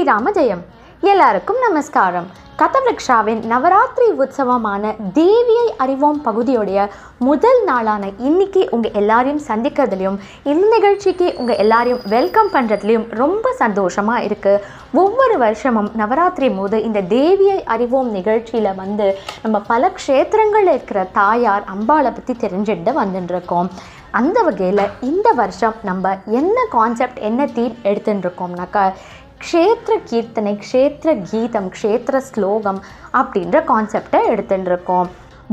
ஸ்ரீராம ஜெயம். எல்லாருக்கும் நமஸ்காரம். கதவிருக்ஷாவின் நவராத்திரி உற்சவமான தேவியை அறிவோம் பகுதியுடைய முதல் நாளான இன்னைக்கு உங்கள் எல்லாரையும் சந்திக்கிறதுலையும் இந்த நிகழ்ச்சிக்கு உங்கள் எல்லாரையும் வெல்கம் பண்ணுறதுலையும் ரொம்ப சந்தோஷமாக இருக்குது. ஒவ்வொரு வருஷமும் நவராத்திரி போது இந்த தேவியை அறிவோம் நிகழ்ச்சியில் நம்ம பல க்ஷேத்திரங்களில் இருக்கிற தாயார் அம்பாளை பற்றி தெரிஞ்சுட்டு வந்துட்டுருக்கோம். அந்த வகையில் இந்த வருஷம் நம்ம என்ன கான்செப்ட், என்ன தீம் எடுத்துட்டு இருக்கோம்னாக்கா க்ஷேத்திர கீர்த்தனை, க்ஷேத்திர கீதம், க்ஷேத்திர ஸ்லோகம் அப்படின்ற கான்செப்டை எடுத்துட்டு இருக்கோம்.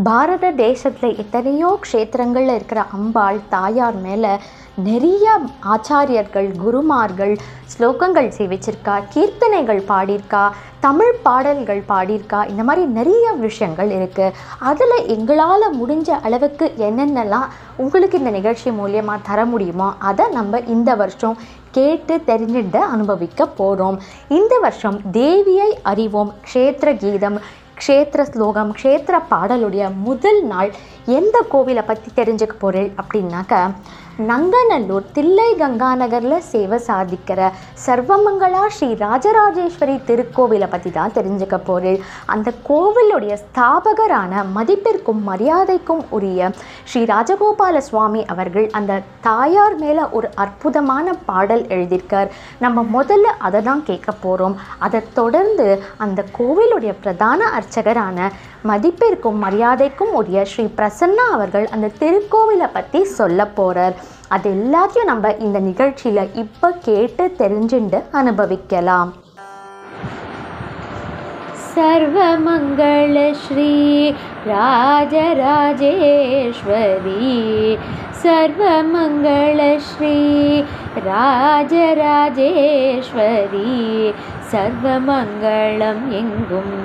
பாரத தேசத்தில் எத்தனையோ க்ஷேத்திரங்களில் இருக்கிற அம்பாள் தாயார் மேலே நிறைய ஆச்சாரியர்கள், குருமார்கள் ஸ்லோகங்கள் சேவிச்சிருக்கா, கீர்த்தனைகள் பாடியிருக்கா, தமிழ் பாடல்கள் பாடியிருக்கா. இந்த மாதிரி நிறைய விஷயங்கள் இருக்குது. அதில் எங்களால் முடிஞ்ச அளவுக்கு என்னென்னலாம் உங்களுக்கு இந்த நிகழ்ச்சி மூலியமாக தர முடியுமோ அதை நம்ம இந்த வருஷம் கேட்டு தெரிஞ்சுட்டு அனுபவிக்க போகிறோம். இந்த வருஷம் தேவியை அறிவோம் க்ஷேத்திர கீதம், க்ஷேத்திர ஸ்லோகம், க்ஷேத்திர பாடலுடைய முதல் நாள் எந்த கோவிலை பற்றி தெரிஞ்சுக்க போகிறேன் அப்படின்னாக்கா நங்கநல்லூர் தில்லை கங்காநகரில் சேவை சாதிக்கிற சர்வமங்களா ஸ்ரீ ராஜராஜேஸ்வரி திருக்கோவிலை பற்றி தான் தெரிஞ்சுக்க போகிறேன். அந்த கோவிலுடைய ஸ்தாபகரான மதிப்பிற்கும் மரியாதைக்கும் உரிய ஸ்ரீ ராஜகோபால சுவாமி அவர்கள் அந்த தாயார் மேலே ஒரு அற்புதமான பாடல் எழுதியிருக்கார். நம்ம முதல்ல அதை தான் கேட்க போகிறோம். அதை தொடர்ந்து அந்த கோவிலுடைய பிரதான அர்ச்சகரான மதிப்பிற்கும் மரியாதைக்கும் உரிய ஸ்ரீ பிரசன்னா அவர்கள் அந்த திருக்கோவிலை பற்றி சொல்ல போகிறார். அது எல்லாத்தையும் நம்ம இந்த நிகழ்ச்சியில் இப்போ கேட்டு தெரிஞ்சுட்டு அனுபவிக்கலாம். சர்வமங்கள ஸ்ரீ ராஜராஜேஸ்வரி, சர்வமங்கள ஸ்ரீ ராஜராஜேஸ்வரி, சர்வமங்களம் எங்கும்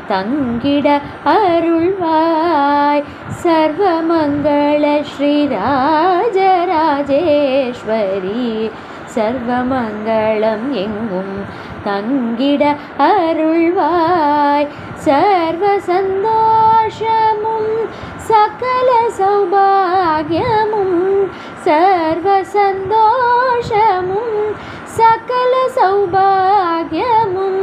தங்கிட அருள்வாய், சர்வமங்கள ஸ்ரீ ராஜராஜேஸ்வரி, சர்வமங்களம் எங்கும் தங்கிட அருள்வாய், சர்வ சந்தோஷமும் சகல சௌபாகியமும், சர்வ சந்தோஷமும் சகல சௌபாகியமும்,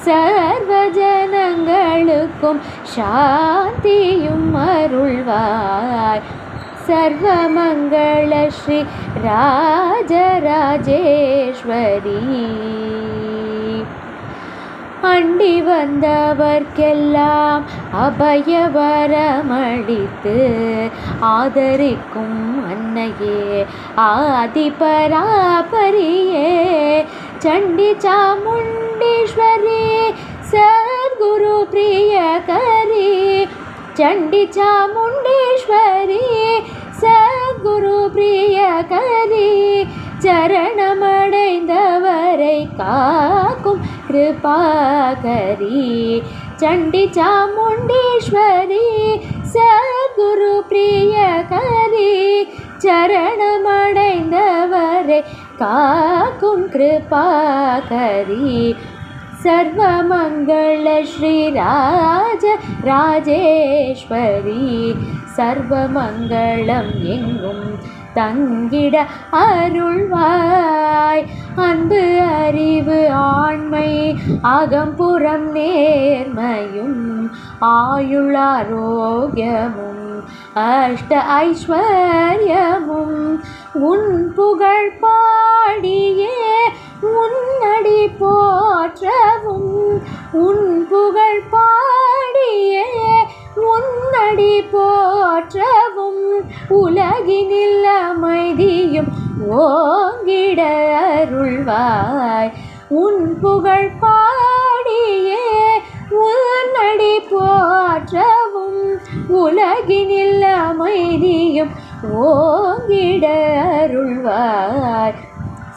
சர்வ ஜனங்களுக்கும் சாந்தியும் அருள்வாய், சர்வமங்கள ஸ்ரீ ராஜராஜேஸ்வரி. அண்டி வந்தவர்க்கெல்லாம் அபயவரமளித்து ஆதரிக்கும் அன்னையே ஆதிபராபரியே, சண்டி சாமுண்டீஸ்வரி சத்குரு பிரியகரி, சண்டி சாமுண்டீஸ்வரி சத்குரு பிரியகரி, சரணமடைந்தவரை காக்கும் கிருபாகரி, சண்டி சாமுண்டீஸ்வரி சத்குரு பிரியகரி, சரணமடைந்தவரை காக்கும் கிருபாகரி, சர்வமங்கள ஸ்ரீ ராஜராஜேஸ்வரி, சர்வமங்களம் எங்கும் தங்கிட அருள்வாய், அன்பு அறிவு ஆண்மை அகம்புறம் நேர்மையும் ஆயுளாரோக்கியமும் அஷ்ட ஐஸ்வர்யமும், உன் புகழ் பாடியே உன்னடி போற்றவும், உன் புகழ் பாடியே உன்னடி போற்றவும், உலகினில் அமைதியும் ஓங்கிட அருள்வாய், உன் புகழ் பாடியே உன்னடி போற்றவும், உலகினில் அமைதியும் ஓங்கிட அருள்வாய்,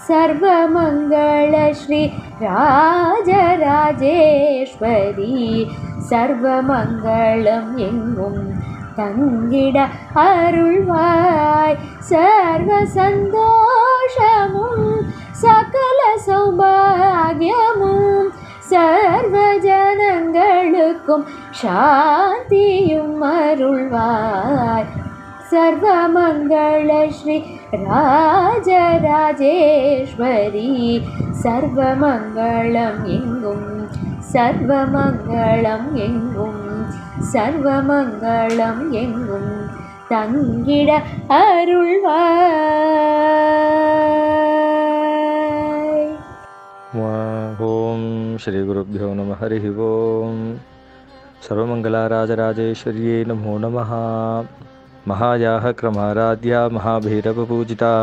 சர்வமங்கள ஸ்ரீ ராஜராஜேஸ்வரி, சர்வமங்களம் எங்கும் தங்கிட அருள்வாய், சர்வ சந்தோஷமும் சகல சௌபாகியமும், சர்வ ஜனங்களுக்கும் சாந்தியும் அருள்வாய், सर्वमंगल श्री राजराजेश्वरी सर्वमंगलम एंगुम सर्वमंगलम एंगुम सर्वमंगलम एंगुम தங்கிட அருள்வாய். ஓம் ஸ்ரீ குருப்யோ நம ஹரி ஓம். சர்வமங்களாராஜராஜேஸ்வரியே நமோ நமः. மகாயாக கிரமாராத்யா மகாபைரவபூஜிதா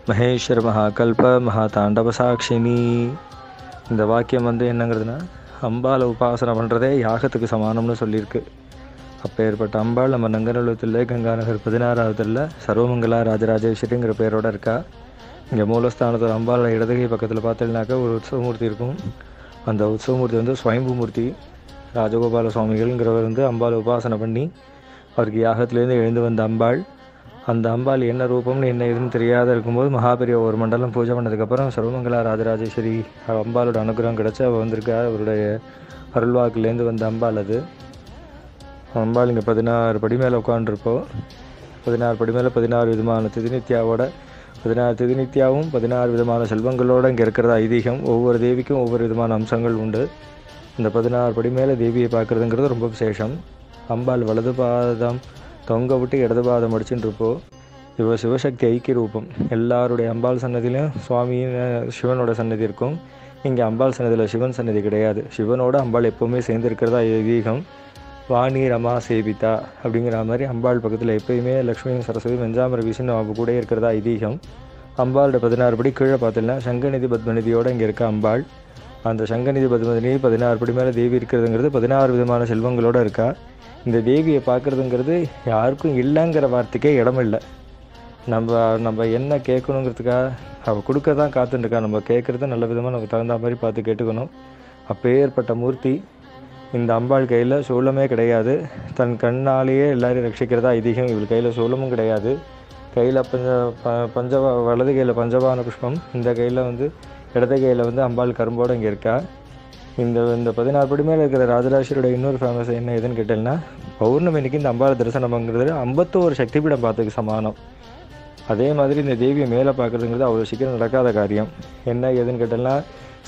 மகேஸ்வர மகாகல்ப மகாதாண்டவசாட்சினி. இந்த வாக்கியம் என்னங்கிறதுனா அம்பாளை உபாசனை பண்ணுறதே யாகத்துக்கு சமானம்னு சொல்லியிருக்கு. அப்பேற்பட்ட அம்பாள் நம்ம நங்கநல்லூத்தில் கங்காநகர் 16வது சர்வமங்கலா ராஜராஜேஸ்வரிங்கிற பேரோடு இருக்கா. இங்கே மூலஸ்தானத்தோட அம்பாளோட இடதுகை பக்கத்தில் பார்த்தீங்கன்னாக்கா ஒரு உற்சவமூர்த்தி இருக்கும். அந்த உற்சவமூர்த்தி ஸ்வயம்புமூர்த்தி. ராஜகோபால சுவாமிகள்ங்கிறவர் அம்பாளை உபாசனை பண்ணி அவருக்கு யாகத்திலேருந்து எழுந்து வந்த அம்பாள். அந்த அம்பாள் என்ன ரூபம்னு என்ன எதுன்னு தெரியாத இருக்கும்போது மகாபெரிய ஒரு மண்டலம் பூஜை பண்ணதுக்கப்புறம் சர்வமங்கலா ராஜராஜேஸ்வரி அம்பாளோட அனுகிரகம் கிடச்சி அவள் வந்திருக்கா. அவருடைய அருள்வாக்குலேருந்து வந்த அம்பாள் அது. அம்பாள் இங்கே 16 படி மேலே உட்காண்டிருப்போம். 16 படி மேலே 16 விதமான திதிநித்யாவோட 16 திதிநித்யாவும் 16 விதமான செல்வங்களோடு இங்கே இருக்கிறது ஐதீகம். ஒவ்வொரு தேவிக்கும் ஒவ்வொரு விதமான அம்சங்கள் உண்டு. இந்த 16 படி மேலே தேவியை பார்க்குறதுங்கிறது ரொம்ப விசேஷம். அம்பாள் வலது பாதம் தொங்க விட்டு இடது பாதம் அடிச்சுட்டு இருப்போம். இவ சிவசக்தி ஐக்கிய ரூபம். எல்லாருடைய அம்பாள் சன்னதியிலும் சுவாமியின் சிவனோட சன்னதி இருக்கும். இங்கே அம்பாள் சன்னதியில் சிவன் சன்னதி கிடையாது. சிவனோட அம்பாள் எப்போவுமே சேர்ந்து இருக்கிறதா ஐதீகம். வாணி ரமா சேவிதா அப்படிங்கிற மாதிரி அம்பாள் பக்கத்தில் எப்பயுமே லக்ஷ்மி சரஸ்வதி வெஞ்சாமர விஷ்ணு அவங்க கூட இருக்கிறதா ஐதீகம். அம்பாளோட 16 படி கீழே பார்த்தீங்கன்னா சங்கநிதி பத்மநிதியோடு இங்கே இருக்க அம்பாள். அந்த சங்கநிதி பத்மநிதி 16 படி மேலே தேவி இருக்கிறதுங்கிறது 16 விதமான செல்வங்களோடு இருக்கா. இந்த தேவியை பார்க்குறதுங்கிறது யாருக்கும் இல்லைங்கிற வார்த்தைக்கே இடம் இல்லை. நம்ம என்ன கேட்கணுங்கிறதுக்காக அவள் கொடுக்க தான் காத்துட்டுருக்கா. நம்ம கேட்குறத நல்ல விதமாக நமக்கு தகுந்த மாதிரி பார்த்து கேட்டுக்கணும். அப்பேற்பட்ட மூர்த்தி. இந்த அம்பாள் கையில் சூலமே கிடையாது. தன் கண்ணாலேயே எல்லாரையும் ரட்சிக்கிறதா ஐதீகம். இவள் கையில் சூலமும் கிடையாது. கையில் வலது கையில் பஞ்சபான புஷ்பம், இந்த கையில் இடது கையில் அம்பாள் கரும்போடு இங்கே இருக்கா. இந்த 16 படி மேலே இருக்கிற ராஜராஜேஸ்வரியோட இன்னொரு ஃபேமஸ் என்ன எதுன்னு கேட்டேன்னா பௌர்ணமிக்கு இந்த அம்பாள் தரிசனம் பண்ணுறது 51 சக்தி பீடம் பார்த்துக்கு சமானம். அதே மாதிரி இந்த தேவியை மேலே பார்க்குறதுங்கிறது அவ்வளோ சீக்கிரம் நடக்காத காரியம். என்ன ஏதுன்னு கேட்டேன்னா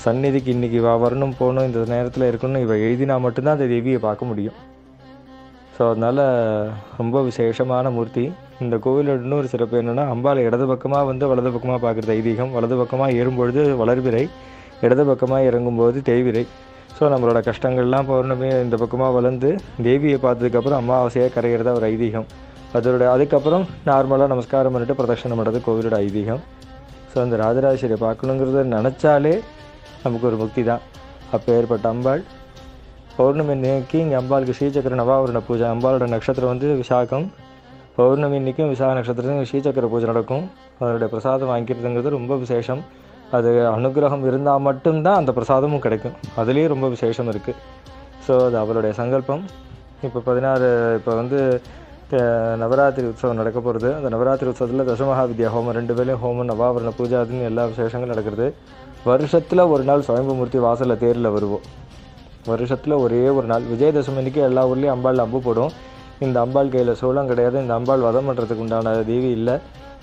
சந்நிதிக்கு இன்றைக்கி வரணும் போகணும் இந்த நேரத்தில் இருக்கணும் இவள் எழுதினா மட்டும்தான் அந்த தேவியை பார்க்க முடியும். ஸோ அதனால் ரொம்ப விசேஷமான மூர்த்தி. இந்த கோவிலோட இன்னொரு சிறப்பு என்னென்னா அம்பாள் இடது பக்கமாக வலது பக்கமாக பார்க்குறது ஐதீகம். வலது பக்கமாக ஏறும்பொழுது வளர்பிறை, இடது பக்கமாக இறங்கும்போது தேய்விரை. ஸோ நம்மளோட கஷ்டங்கள்லாம் பௌர்ணமி இந்த பக்கமாக வளர்ந்து தேவியை பார்த்ததுக்கப்புறம் அமாவாசையாக கரைகிறதா ஒரு ஐதீகம். அதுக்கப்புறம் நார்மலாக நமஸ்காரம் பண்ணிட்டு பிரதட்சணம் பண்ணுறது கோவிலோட ஐதீகம். ஸோ அந்த ராஜராஜேஸ்வரியை பார்க்கணுங்கிறத நினச்சாலே நமக்கு ஒரு முக்தி தான். அப்போ ஏற்பட்ட அம்பாள் பௌர்ணமி இன்னைக்கு இங்கே அம்பாளுக்கு ஸ்ரீசக்கர நவாவரண பூஜை. அம்பாளோட நட்சத்திரம் விசாகம். பௌர்ணமி இன்றைக்கும் விசாக நட்சத்திரத்துக்கு ஸ்ரீசக்கர பூஜை நடக்கும். அதனுடைய பிரசாதம் வாங்கிக்கிறதுங்கிறது ரொம்ப விசேஷம். அது அனுகிரகம் இருந்தால் மட்டும்தான் அந்த பிரசாதமும் கிடைக்கும். அதுலேயே ரொம்ப விசேஷம் இருக்குது. ஸோ அது அவளுடைய சங்கல்பம். இப்போ 16 நவராத்திரி உற்சவம் நடக்க போகிறது. அந்த நவராத்திரி உற்சவத்தில் தசமகா வித்யா ஹோமம் 2 வேளையும் ஹோமம் நவாவரண பூஜை அதுன்னு எல்லா விசேஷங்களும் நடக்கிறது. வருஷத்தில் ஒரு நாள் சுயம்புமூர்த்தி வாசலில் தேரில் வருவோம். வருஷத்தில் ஒரே ஒரு நாள் விஜயதசமி அன்றைக்கி எல்லா ஊர்லேயும் அம்பாள் அம்பு போடும். இந்த அம்பாள் கையில் சூலம் கிடையாது. இந்த அம்பாள் வதம் பண்ணுறதுக்கு உண்டான தேவி இல்லை.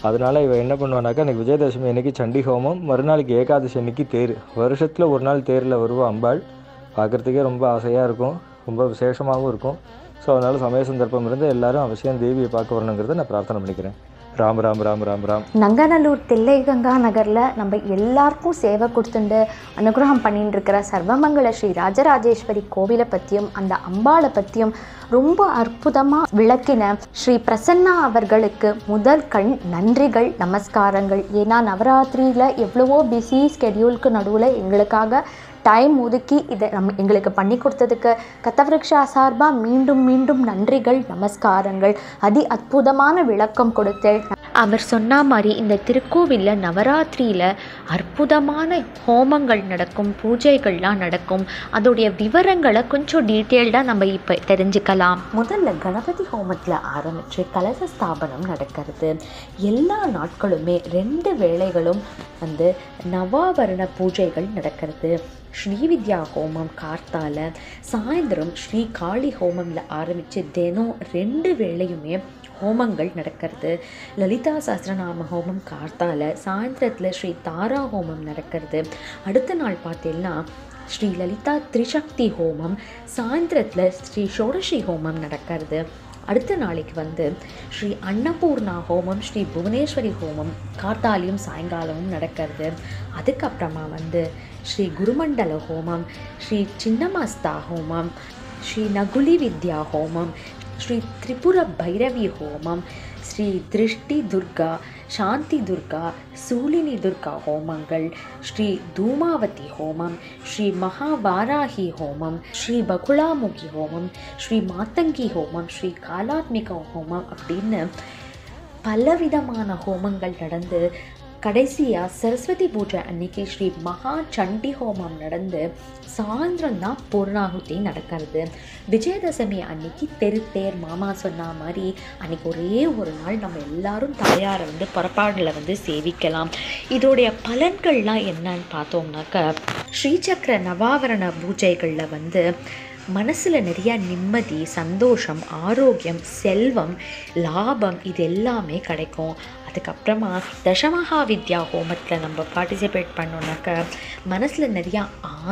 அதனால் இவள் என்ன பண்ணுவானாக்கா அன்றைக்கி விஜயதசமி அன்றைக்கி சண்டி ஹோமம், மறுநாளைக்கு ஏகாதசி அன்றைக்கி தேர். வருஷத்தில் ஒரு நாள் தேரில் வருவோம் அம்பாள். பார்க்குறதுக்கே ரொம்ப ஆசையாக இருக்கும், ரொம்ப விசேஷமாகவும் இருக்கும். ஸோ அதனால் சமய சந்தர்ப்பம் இருந்து எல்லாரும் அவசியம் தேவியை பார்க்க வரணுங்கிறத நான் பிரார்த்தனை பண்ணிக்கிறேன். ராம் ராம் ராம் ராம் ராம். நங்கநல்லூர் தில்லை கங்கா நகரில் நம்ம எல்லாருக்கும் சேவை கொடுத்துட்டு அனுகிரகம் பண்ணிட்டு இருக்கிற சர்வமங்கல ஸ்ரீ ராஜராஜேஸ்வரி கோவிலை பற்றியும் அந்த அம்பாளை பற்றியும் ரொம்ப அற்புதமாக விளக்கின ஸ்ரீ பிரசன்னா அவர்களுக்கு முதல் கண் நன்றிகள், நமஸ்காரங்கள். ஏன்னா நவராத்திரியில் எவ்வளவோ பிஸி ஸ்கெடியூலுக்கு நடுவில் எங்களுக்காக டைம் ஒதுக்கி இதை எங்களுக்கு பண்ணி கொடுத்ததுக்கு கதவிருக்ஷா சார்பாக மீண்டும் மீண்டும் நன்றிகள், நமஸ்காரங்கள். அற்புதமான விளக்கம் கொடுத்து அவர் சொன்ன மாதிரி இந்த திருக்கோவிலில் நவராத்திரியில் அற்புதமான ஹோமங்கள் நடக்கும், பூஜைகள்லாம் நடக்கும். அதோடைய விவரங்களை கொஞ்சம் டீட்டெயில்டாக நம்ம இப்போ தெரிஞ்சுக்கலாம். முதல்ல கணபதி ஹோமத்தில் ஆரம்பித்து கலச ஸ்தாபனம் நடக்கிறது. எல்லா நாட்களுமே 2 வேளைகளும் நவாவரண பூஜைகள் நடக்கிறது. ஸ்ரீவித்யா ஹோமம் கார்த்தால, சாயந்தரம் ஸ்ரீ காளி ஹோமம்ல ஆரம்பித்து தினம் 2 வேளையுமே ஹோமங்கள் நடக்கிறது. லலிதா சஹஸ்ரநாம ஹோமம் கார்த்தால, சாயந்தரத்தில் ஸ்ரீ தாரா ஹோமம் நடக்கிறது. அடுத்த நாள் பார்த்தீங்கன்னா ஸ்ரீ லலிதா திரிசக்தி ஹோமம், சாயந்தரத்தில் ஸ்ரீ ஷோடஷி ஹோமம் நடக்கிறது. அடுத்த நாளைக்கு ஸ்ரீ அன்னபூர்ணா ஹோமம், ஸ்ரீ புவனேஸ்வரி ஹோமம் கார்த்தாலையும் சாயங்காலமும் நடக்கிறது. அதுக்கப்புறமா ஸ்ரீ குருமண்டல ஹோமம், ஸ்ரீ சின்னமஸ்தா ஹோமம், ஸ்ரீ நகுலி வித்யா ஹோமம், ஸ்ரீ திரிபுர பைரவி ஹோமம், ஸ்ரீ திருஷ்டி துர்கா, சாந்தி துர்கா, சூலினி துர்கா ஹோமங்கள், ஸ்ரீ தூமாவதி ஹோமம், ஸ்ரீ மகாவாராகி ஹோமம், ஸ்ரீ பகுலாமுகி ஹோமம், ஸ்ரீ மாத்தங்கி ஹோமம், ஸ்ரீ காலாத்மிக ஹோமம் அப்படின்னு பலவிதமான ஹோமங்கள் நடந்து கடைசியாக சரஸ்வதி பூஜை அன்னைக்கு ஸ்ரீ மகா சண்டி ஹோமம் நடந்து சாயந்தரம் தான் பூர்ணாகுதி நடக்கிறது. விஜயதசமி அன்னைக்கு தெருத்தேர் மாமா சொன்ன மாதிரி அன்னைக்கு ஒரே ஒரு நாள் நம்ம எல்லாரும் தாயாரை புறப்பாடில் சேவிக்கலாம். இதோடைய பலன்கள்லாம் என்னன்னு பார்த்தோம்னாக்க, ஸ்ரீசக்கர நவாவரண பூஜைகளில் மனசில் நிறையா நிம்மதி, சந்தோஷம், ஆரோக்கியம், செல்வம், லாபம் இது எல்லாமே கிடைக்கும். அதுக்கப்புறமா தசமகா வித்யா ஹோமத்தில் நம்ம பார்ட்டிசிபேட் பண்ணோன்னாக்க மனசில் நிறையா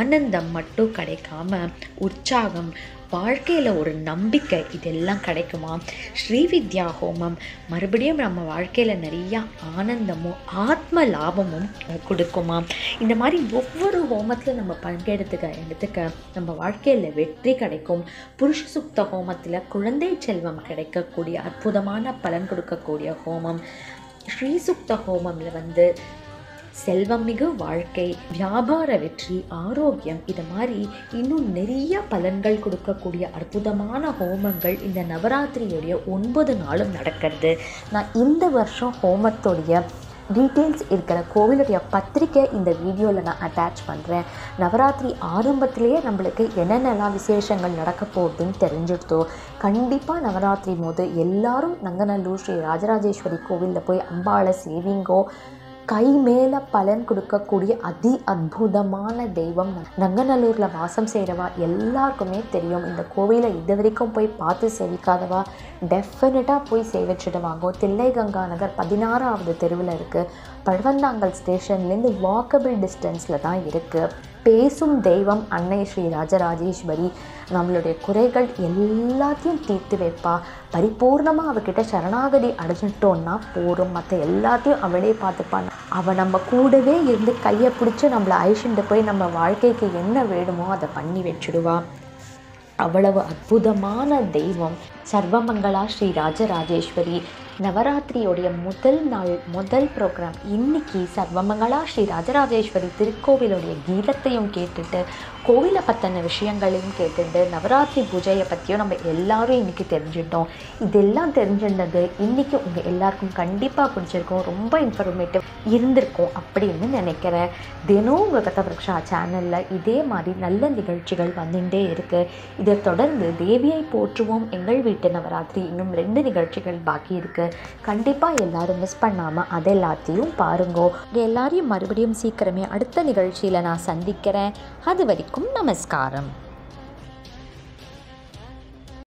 ஆனந்தம் மட்டும் கிடைக்காம உற்சாகம், வாழ்க்கையில் ஒரு நம்பிக்கை இதெல்லாம் கிடைக்குமா. ஸ்ரீவித்யா ஹோமம் மறுபடியும் நம்ம வாழ்க்கையில் நிறையா ஆனந்தமும் ஆத்ம லாபமும் கொடுக்குமா. இந்த மாதிரி ஒவ்வொரு ஹோமத்தில் நம்ம பங்கெடுத்துக்க நம்ம வாழ்க்கையில் வெற்றி கிடைக்கும். புருஷ சுக்த ஹோமத்தில் குழந்தை செல்வம் கிடைக்கக்கூடிய அற்புதமான பலன் கொடுக்கக்கூடிய ஹோமம். ஸ்ரீசுக்த ஹோமமில் செல்வம் மிகு வாழ்க்கை, வியாபார வெற்றி, ஆரோக்கியம் இது மாதிரி இன்னும் நிறைய பலன்கள் கொடுக்கக்கூடிய அற்புதமான ஹோமங்கள் இந்த நவராத்திரியுடைய 9 நாளும் நடக்கிறது. நான் இந்த வருஷம் ஹோமத்தோடைய டீட்டெயில்ஸ் இருக்கிற கோவிலுடைய பத்திரிக்கை இந்த வீடியோவில் நான் அட்டாச் பண்ணுறேன். நவராத்திரி ஆரம்பத்திலேயே நம்மளுக்கு என்னென்னலாம் விசேஷங்கள் நடக்க போகுதுன்னு தெரிஞ்சுடுத்தோ. கண்டிப்பாக நவராத்திரி போது எல்லாரும் நங்கநல்லூர் ஸ்ரீ ராஜராஜேஸ்வரி கோவிலில் போய் அம்பாளை சேவிங்கோ. கை மேலே பலன் கொடுக்கக்கூடிய அற்புதமான தெய்வம் நங்கநல்லூரில் வாசம் செய்கிறவா எல்லாருக்குமே தெரியும். இந்த கோவிலை இது வரைக்கும் போய் பார்த்து சேவிக்காதவா டெஃபினட்டாக போய் சேவிச்சிடுவாங்கோ. தில்லை கங்கா நகர் 16வது தெருவில் இருக்குது. பழவந்தாங்கல் ஸ்டேஷன்லேருந்து வாக்கபிள் டிஸ்டன்ஸில் தான் இருக்குது. பேசும் தெய்வம் அன்னை ஸ்ரீ ராஜராஜேஸ்வரி நம்மளுடைய குறைகள் எல்லாத்தையும் தீர்த்து வைப்பா. பரிபூர்ணமாக அவகிட்ட சரணாகதி அடைஞ்சிட்டோன்னா போகிறோம், மற்ற எல்லாத்தையும் அவளே பார்த்துப்பான். அவள் நம்ம கூடவே இருந்து கையை பிடிச்சி நம்மளை அழிச்சுட்டு போய் நம்ம வாழ்க்கைக்கு என்ன வேணுமோ அதை பண்ணி வச்சுடுவா. அவ்வளவு அற்புதமான தெய்வம் சர்வமங்களா ஸ்ரீ ராஜராஜேஸ்வரி. நவராத்திரியோடைய முதல் நாள் முதல் ப்ரோக்ராம் இன்னைக்கு சர்வமங்களா ஸ்ரீ ராஜராஜேஸ்வரி திருக்கோவிலுடைய கீதத்தையும் கேட்டுட்டு கோவிலை பற்றின விஷயங்களையும் கேட்டுட்டு நவராத்திரி பூஜையை பற்றியும் நம்ம எல்லாரும் இன்றைக்கி தெரிஞ்சுட்டோம். இதெல்லாம் தெரிஞ்சிருந்தது இன்றைக்கி உங்கள் எல்லாருக்கும் கண்டிப்பாக பிடிச்சிருக்கும், ரொம்ப இன்ஃபர்மேட்டிவ் இருந்திருக்கும் அப்படின்னு நினைக்கிறேன். தினம் உங்கள் கதவிருக்ஷா சேனலில் இதே மாதிரி நல்ல நிகழ்ச்சிகள் வந்துட்டே இருக்குது. இதை தொடர்ந்து தேவியை போற்றுவோம் எங்கள் வீட்டு நவராத்திரி இன்னும் 2 நிகழ்ச்சிகள் பாக்கி இருக்குது. கண்டிப்பாக எல்லாரும் மிஸ் பண்ணாமல் அது எல்லாத்தையும் பாருங்கோ. எல்லாரையும் மறுபடியும் சீக்கிரமே அடுத்த நிகழ்ச்சியில் நான் சந்திக்கிறேன். அது வரைக்கும் நமஸ்காரம்.